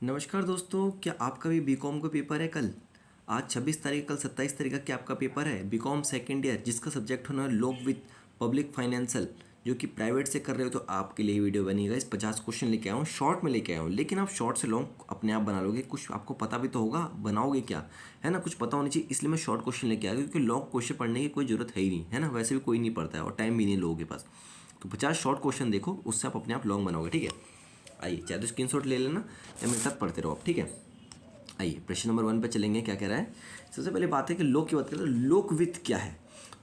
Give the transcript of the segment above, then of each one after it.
नमस्कार दोस्तों, क्या आपका भी बीकॉम का पेपर है कल? आज 26 तारीख, कल 27 तारीख का क्या आपका पेपर है बीकॉम सेकेंड ईयर, जिसका सब्जेक्ट होना है लोक वित्त पब्लिक फाइनेंशियल, जो कि प्राइवेट से कर रहे हो तो आपके लिए वीडियो बनेगा। इस 50 क्वेश्चन लेके आया हूँ, शॉर्ट में लेके आया हूँ, लेकिन आप शॉर्ट से लॉन्ग अपने आप बना लोगे। कुछ आपको पता भी तो होगा, बनाओगे क्या, है ना? कुछ पता होनी चाहिए, इसलिए मैं शॉर्ट क्वेश्चन लेके आया, क्योंकि लॉन्ग क्वेश्चन पढ़ने की कोई जरूरत है ही नहीं, है ना? वैसे भी कोई नहीं पढ़ता है और टाइम भी नहीं लोगों के पास। तो 50 शॉर्ट क्वेश्चन देखो, उससे आप अपने आप लॉन्ग बनाओगे, ठीक है? आइए, चाहे तो स्क्रीनशॉट ले लेना या मेरे साथ पढ़ते रहो आप, ठीक है? आइए प्रश्न नंबर 1 पे चलेंगे। क्या कह रहा है? सबसे पहले बात है कि लोक की बात करें तो लोक वित्त क्या है।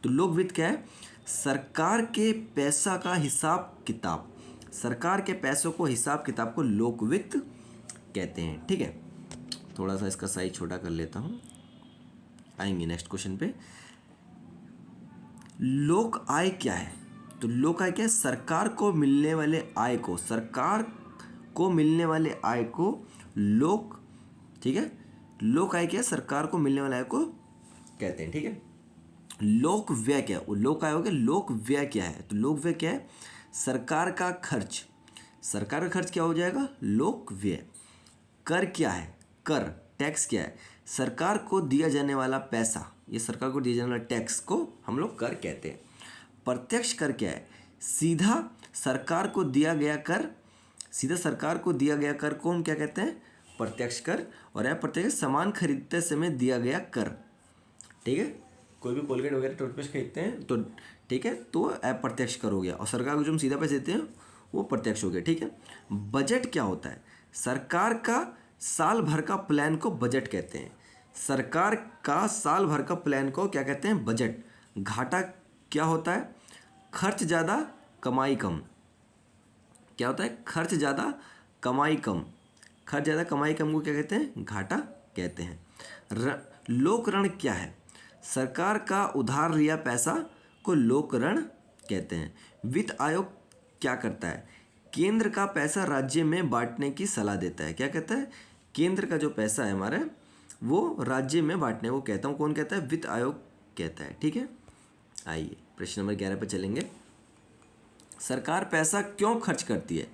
तो लोक वित्त क्या है? सरकार के पैसा का हिसाब किताब, सरकार के पैसों को हिसाब किताब को लोक वित्त कहते हैं, ठीक है? थोड़ा सा इसका साइज छोटा कर लेता हूँ। आएंगे नेक्स्ट क्वेश्चन पे। लोक आय क्या है? तो लोक आय क्या है? सरकार को मिलने वाले आय को, सरकार को मिलने वाले आय को लोक, ठीक है? लोक आय क्या है? सरकार को मिलने वाले आय को कहते हैं, ठीक है? लोक व्यय क्या है? वो लोक आय हो गया। लोक व्यय क्या है? तो लोक व्यय क्या है? सरकार का खर्च, सरकार का खर्च क्या हो जाएगा? लोक व्यय। कर क्या है? कर, टैक्स क्या है? सरकार को दिया जाने वाला पैसा, ये सरकार को दिया जाने वाला टैक्स को हम लोग कर कहते हैं। प्रत्यक्ष कर क्या है? सीधा सरकार को दिया गया कर, सीधा सरकार को दिया गया कर को हम क्या कहते हैं? प्रत्यक्ष कर। और यह प्रत्यक्ष सामान खरीदते समय दिया गया कर, ठीक है? कोई भी कोलगेट वगैरह टूथपेस्ट खरीदते हैं तो, ठीक है, तो अप्रत्यक्ष कर हो गया। और सरकार को जो हम सीधा पैसे देते हैं वो प्रत्यक्ष हो गया, ठीक है? बजट क्या होता है? सरकार का साल भर का प्लान को बजट कहते हैं। सरकार का साल भर का प्लान को क्या कहते हैं? बजट। घाटा क्या होता है? खर्च ज़्यादा कमाई कम। क्या होता है? खर्च ज़्यादा कमाई कम। खर्च ज़्यादा कमाई कम को क्या कहते हैं? घाटा कहते हैं। लोक ऋण क्या है? सरकार का उधार लिया पैसा को लोक ऋण कहते हैं। वित्त आयोग क्या करता है? केंद्र का पैसा राज्य में बांटने की सलाह देता है। क्या कहता है? केंद्र का जो पैसा है हमारा, वो राज्य में बांटने को कहता हूँ। कौन कहता है? वित्त आयोग कहता है, ठीक है? आइए प्रश्न नंबर 11 पर चलेंगे। सरकार पैसा क्यों खर्च करती है?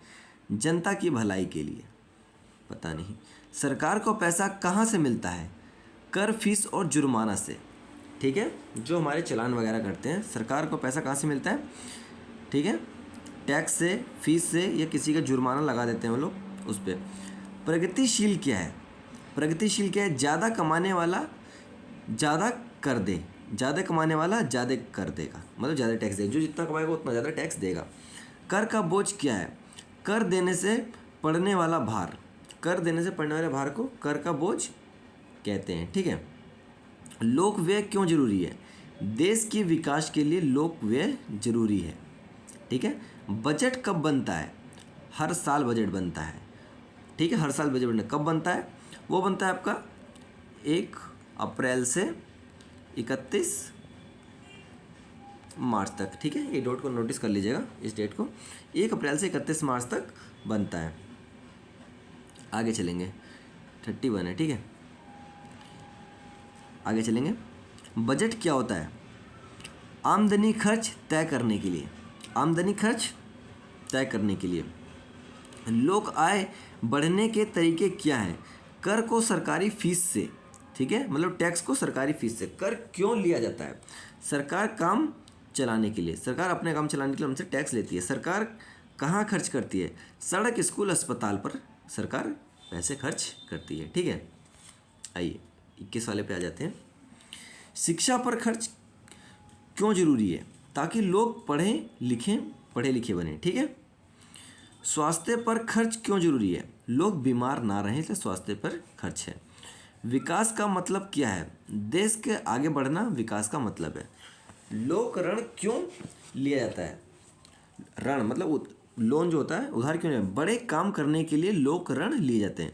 जनता की भलाई के लिए। पता नहीं। सरकार को पैसा कहाँ से मिलता है? कर, फीस और जुर्माना से, ठीक है? जो हमारे चालान वगैरह करते हैं, सरकार को पैसा कहाँ से मिलता है? ठीक है, टैक्स से, फीस से, या किसी का जुर्माना लगा देते हैं वो लोग उस पर। प्रगतिशील क्या है? प्रगतिशील क्या है? ज़्यादा कमाने वाला ज़्यादा कर दे, ज़्यादा कमाने वाला ज़्यादा कर देगा, मतलब ज़्यादा टैक्स देगा। जो जितना कमाएगा उतना ज़्यादा टैक्स देगा। कर का बोझ क्या है? कर देने से पड़ने वाला भार, कर देने से पड़ने वाले भार को कर का बोझ कहते हैं, ठीक है? लोक व्यय क्यों जरूरी है? देश के विकास के लिए लोक व्यय जरूरी है, ठीक है? बजट कब बनता है? हर साल बजट बनता है, ठीक है? हर साल बजट बनता है। कब बनता है? वो बनता है आपका 1 अप्रैल से 31 मार्च तक, ठीक है? ये डेट को नोटिस कर लीजिएगा, इस डेट को। 1 अप्रैल से 31 मार्च तक बनता है। आगे चलेंगे, 31 है, ठीक है? आगे चलेंगे। बजट क्या होता है? आमदनी खर्च तय करने के लिए, आमदनी खर्च तय करने के लिए। लोक आय बढ़ने के तरीके क्या हैं? कर को सरकारी फीस से, ठीक है, मतलब टैक्स को सरकारी फीस से। कर क्यों लिया जाता है? सरकार काम चलाने के लिए, सरकार अपने काम चलाने के लिए हमसे टैक्स लेती है। सरकार कहाँ खर्च करती है? सड़क, स्कूल, अस्पताल पर सरकार पैसे खर्च करती है, ठीक है? आइए 21 वाले पे आ जाते हैं। शिक्षा पर खर्च क्यों जरूरी है? ताकि लोग पढ़े लिखे बने, ठीक है? स्वास्थ्य पर खर्च क्यों जरूरी है? लोग बीमार ना रहें, इसलिए स्वास्थ्य पर खर्च है। विकास का मतलब क्या है? देश के आगे बढ़ना विकास का मतलब है। लोक ऋण क्यों लिया जाता है? ऋण मतलब लोन जो होता है, उधार क्यों लिया? बड़े काम करने के लिए लोक ऋण लिए जाते हैं।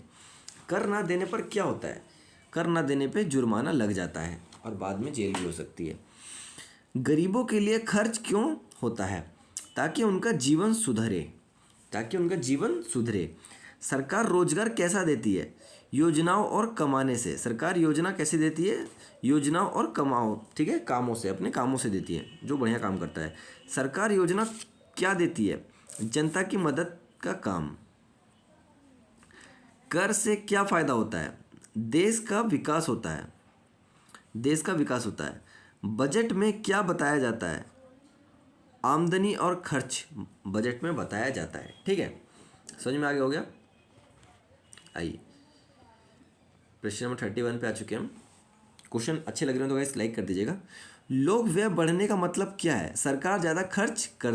कर ना देने पर क्या होता है? कर ना देने पे जुर्माना लग जाता है और बाद में जेल भी हो सकती है। गरीबों के लिए खर्च क्यों होता है? ताकि उनका जीवन सुधरे, ताकि उनका जीवन सुधरे। सरकार रोजगार कैसा देती है? योजनाओं और कमाने से। सरकार योजना कैसे देती है? योजनाओं और कमाओ, ठीक है, कामों से, अपने कामों से देती है, जो बढ़िया काम करता है। सरकार योजना क्या देती है? जनता की मदद का काम। कर से क्या फ़ायदा होता है? देश का विकास होता है। देश का विकास होता है। बजट में क्या बताया जाता है? आमदनी और खर्च बजट में बताया जाता है। ठीक है, समझ में आगे हो गया। आइए प्रश्न नंबर 31 पे आ चुके हैं हम। क्वेश्चन अच्छे लग रहे हैं तो गाइस लाइक कर दीजिएगा। लोक व्यय बढ़ने का मतलब क्या है? सरकार ज़्यादा खर्च कर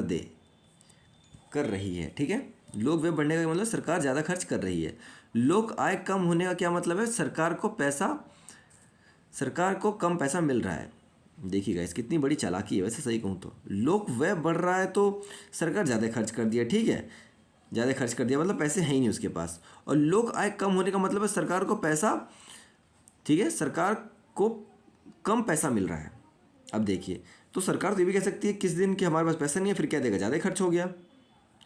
रही है। ठीक है, लोक व्यय बढ़ने का मतलब सरकार ज़्यादा खर्च कर रही है। लोक आय कम होने का क्या मतलब है? सरकार को कम पैसा मिल रहा है। देखिएगा इस कितनी बड़ी चालाकी है। वैसे सही कहूँ तो लोक व्यय बढ़ रहा है तो सरकार ज़्यादा खर्च कर दिया। ठीक है, ज़्यादा खर्च कर दिया मतलब पैसे हैं ही नहीं उसके पास। और लोक आय कम होने का मतलब है सरकार को पैसा, ठीक है, सरकार को कम पैसा मिल रहा है। अब देखिए, तो सरकार तो ये भी कह सकती है किस दिन कि हमारे पास पैसा नहीं है, फिर क्या देगा? ज़्यादा खर्च हो गया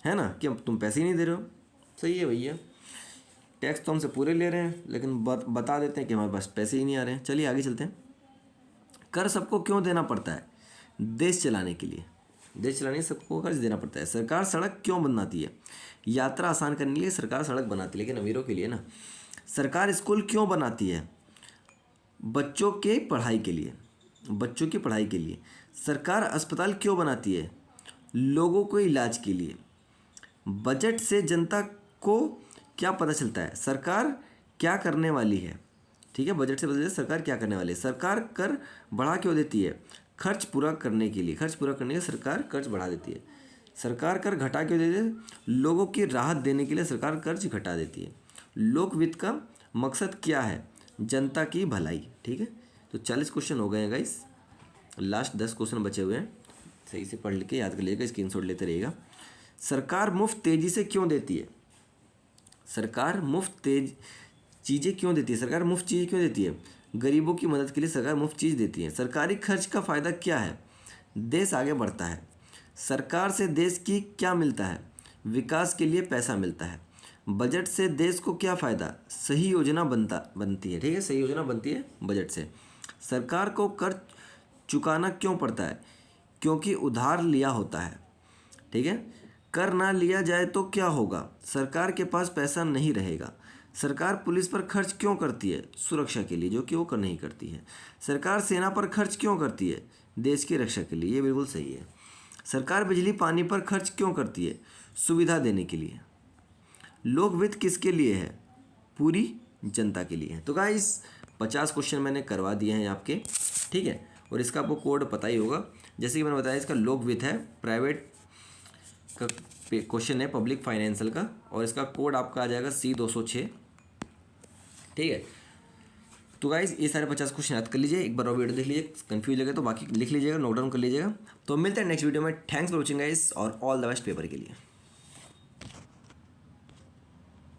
है ना, कि अब तुम पैसे ही नहीं दे रहे हो। सही है भैया, टैक्स तो हमसे पूरे ले रहे हैं लेकिन बता देते हैं कि हमारे पास पैसे ही नहीं आ रहे हैं। चलिए आगे चलते हैं। कर सबको क्यों देना पड़ता है? देश चलाने के लिए। देश चलाने के लिए सबको कर्ज देना पड़ता है। सरकार सड़क क्यों बनाती है? यात्रा आसान करने के लिए सरकार सड़क बनाती है, लेकिन अमीरों के लिए ना। सरकार स्कूल क्यों बनाती है? बच्चों के पढ़ाई के लिए। बच्चों की पढ़ाई के लिए। सरकार अस्पताल क्यों बनाती है? लोगों को इलाज के लिए। बजट से जनता को क्या पता चलता है? सरकार क्या करने वाली है? ठीक है, बजट से पता चलता है सरकार क्या करने वाली है। सरकार कर बढ़ा क्यों देती है? खर्च पूरा करने के लिए। खर्च पूरा करने के लिए सरकार कर्ज बढ़ा देती है। सरकार कर घटा क्यों देती है? लोगों की राहत देने के लिए सरकार कर्ज घटा देती है। लोक वित्त का मकसद क्या है? जनता की भलाई। ठीक है, तो 40 क्वेश्चन हो गए हैं गाइस। लास्ट 10 क्वेश्चन बचे हुए हैं। सही से पढ़ के याद कर लीजिएगा, स्क्रीनशॉट लेते रहिएगा। सरकार मुफ्त तेजी से क्यों देती है? सरकार मुफ्त चीज़ें क्यों देती है? सरकार मुफ्त चीज़ें क्यों देती है? गरीबों की मदद के लिए सरकार मुफ्त चीज़ देती है। सरकारी खर्च का फ़ायदा क्या है? देश आगे बढ़ता है। सरकार से देश की क्या मिलता है? विकास के लिए पैसा मिलता है। बजट से देश को क्या फ़ायदा? सही योजना बनती है। ठीक है, सही योजना बनती है बजट से। सरकार को कर चुकाना क्यों पड़ता है? क्योंकि उधार लिया होता है। ठीक है, कर ना लिया जाए तो क्या होगा? सरकार के पास पैसा नहीं रहेगा। सरकार पुलिस पर खर्च क्यों करती है? सुरक्षा के लिए, जो कि वो नहीं करती है। सरकार सेना पर खर्च क्यों करती है? देश की रक्षा के लिए। ये बिल्कुल सही है। सरकार बिजली पानी पर खर्च क्यों करती है? सुविधा देने के लिए। लोक वित्त किसके लिए है? पूरी जनता के लिए है। तो गाइस 50 क्वेश्चन मैंने करवा दिए हैं आपके। ठीक है, और इसका आपको कोड पता ही होगा। जैसे कि मैंने बताया, इसका लोक वित्त है, प्राइवेट का क्वेश्चन है, पब्लिक फाइनेंशियल का, और इसका कोड आपका आ जाएगा C206। ठीक है, तो गाइज ये सारे 50 क्वेश्चन याद कर लीजिए, एक बार और वीडियो देख लीजिए, कंफ्यूज लगे तो बाकी लिख लीजिएगा, नोट डाउन कर लीजिएगा। तो मिलते हैं नेक्स्ट वीडियो में। थैंक्स फॉर वॉचिंग गाइज, और ऑल द बेस्ट पेपर के लिए।